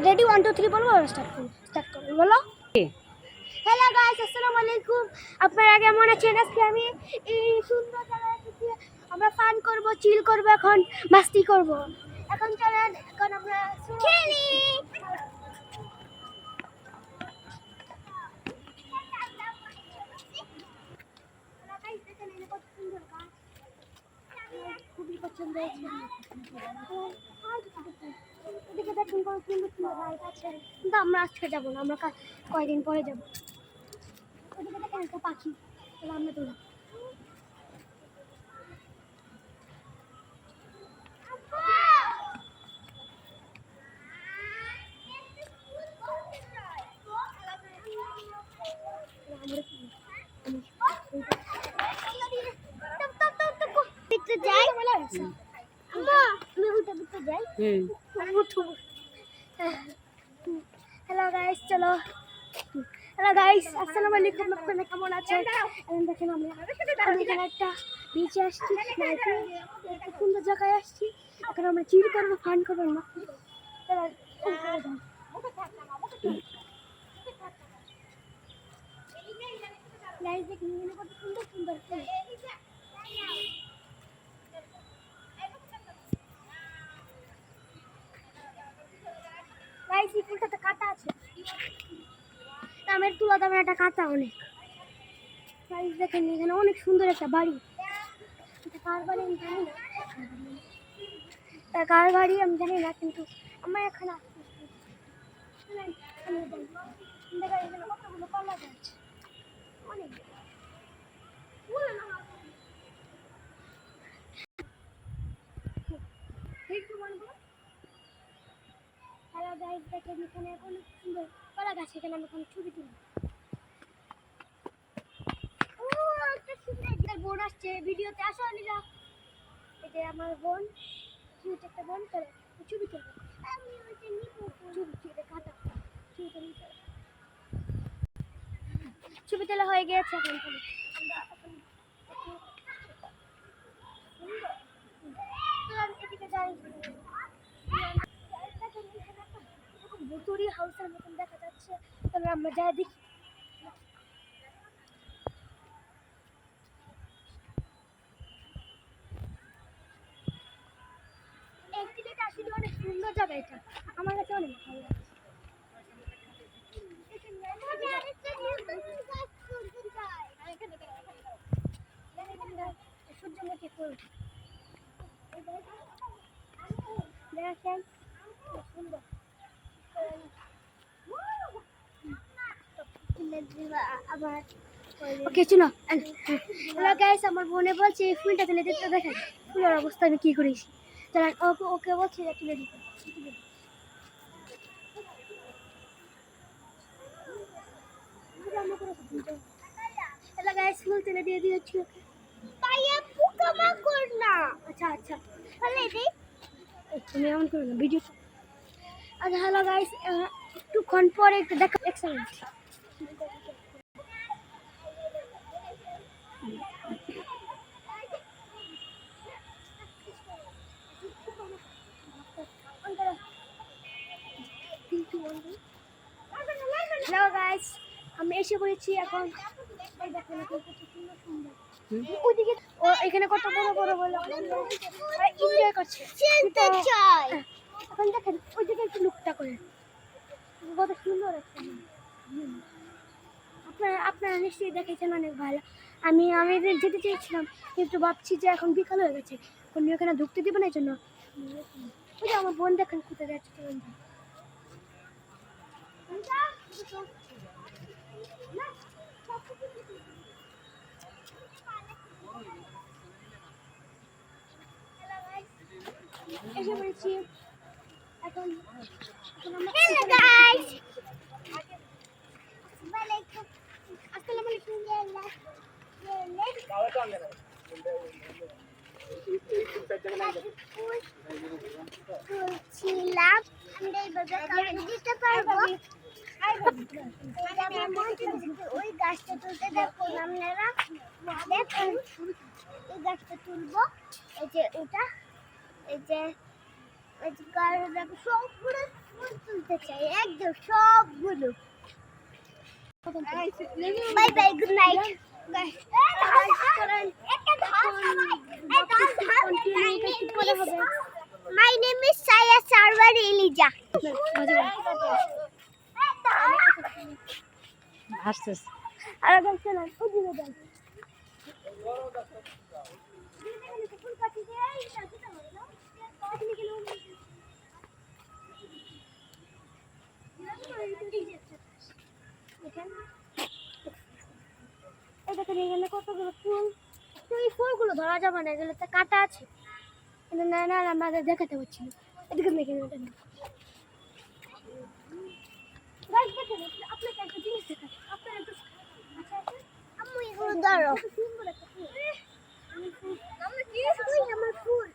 Ready 1 2 3 বলবো, start করব বলো। হ্যালো গাইস, আসসালামু আলাইকুম। আপনারা কেমন আছেন? আজকে আমি এই সুন্দর জায়গায় এসেছি। আমরা ফান করব, চিল করব, এখন মাস্তি করব। এখন চলেন, এখন আমরা খেলি। খুবই পছন্দ হয়েছে। এদিকে দেখুন কত সুন্দর সুন্দর রাইড আছে, কিন্তু আমরা আজকে যাবো না, আমরা কয়েকদিন পরে যাবো। ওদিকে দেখেন একটা পাখি, তাহলে আমরা তো হ্যালো গাইস, চলো। হ্যালো গাইস, আসসালামু আলাইকুম। আপনারা কেমন আছেন? এখন দেখেন আমি এখানে একটা বিচে আসছি, একটা সুন্দর জায়গায় আসছি। এখন আমরা চিল করবো, ফান করবো না। গাইস দেখুন কত সুন্দর সুন্দর ফুল। গাইস এই ফুলটাতে কাঁটা আছে, দামের তুলা দামের একটা কাঁটা অনেক। গাইস দেখেন এখানে অনেক সুন্দর একটা বাড়ি। এটা কার বাড়ি আমি জানি না, কার বাড়ি আমি জানি না, কিন্তু আমার এখানে আসছি। এখানে কতগুলো কলা গাছ, অনেক। হ্যালো গাইস, দেখেন এখানে অনেক সুন্দর কলা গাছ, এখানে আমি কোনো ছবি তুলি। ও একটা সুন্দর বোন আসছে ভিডিওতে, আসো নিলা। এটা আমার বোন, কিউট একটা বোন, চলো ছবি তুলবো। আমি ওইটা নিব, ছবি তুলে কাটা, ছবিটা নিতে। ছবি তোলা হয়ে গেছে, এখন আমরা এদিকে যাই। ভুতুরি হাউসের মতন দেখা যাচ্ছে, তাহলে আমরা যাই দেখি। আসলে অনেক সুন্দর জায়গা, এটা আমার কাছে অনেক ভালো লাগে। সূর্যমুখী ফুল দেখেন সুন্দর। ওকে শুনো, হ্যালো গাইস, আমার বোনে বলছে এই ফুলটা তুলে দিতে। দেখেন ফুলের অবস্থা আমি কি করেছি, তাহলে ওকে বলছি তুলে দিতে। হ্যালো গাইস, ফুল তুলে দিয়ে দিয়েছি ওকে। আচ্ছা আচ্ছা, তাহলে তুমি এমন করো না ভিডিও। আচ্ছা হ্যালো গাইস, একটুক্ষণ পরে একটু দেখো, এক্সেলেন্ট। হ্যালো গাইস, আমি এসে পড়েছি এখন। দেখেন এখন কত সুন্দর সুন্দর ওইদিকে, ও এখানে কত বড় বড় বড় এনজয় করছে। এখন দেখেন ওইদিকে একটু লুকটা করে, কত সুন্দর একটা। আপনারা নিশ্চয়ই দেখেছেন, অনেক ভালো। আমি যেতে চেয়েছিলাম, কিন্তু ভাবছি যে এখন বিকাল হয়ে গেছে, উনি ওখানে ঢুকতে দেবে না, এই জন্য। ওই যে আমার বোন দেখেন কোথায় যাচ্ছে। এসে পড়েছি এখন। ওই গাছটা তুলতে দেখুন আপনারা, দেখুন এই গাছটা তুলবো। এই যে এটা, এই যে সবগুলো ফুল তুলতে একদম সবগুলো। Bye bye, good night. My name is Saya Sarwar Elijah. আসতেছে। আর দেখতে না ওই দিকে যাই। এই দেখেন এখানে কতগুলো ফুল, তো এই ফুলগুলো ধরা যাবে না, এগুলোতে কাটা আছে, কিন্তু না না আমাদের দেখাতে পারছি না। এদিকে দেখেন এটা না গাইস, দেখেন আপনাকে একটা জিনিস দেখাচ্ছি, আপনারা একটু আচ্ছা আম্মু এগুলো ধরো, সুন্দর একটা ফুল। আমার ফুল, আমার ফুল।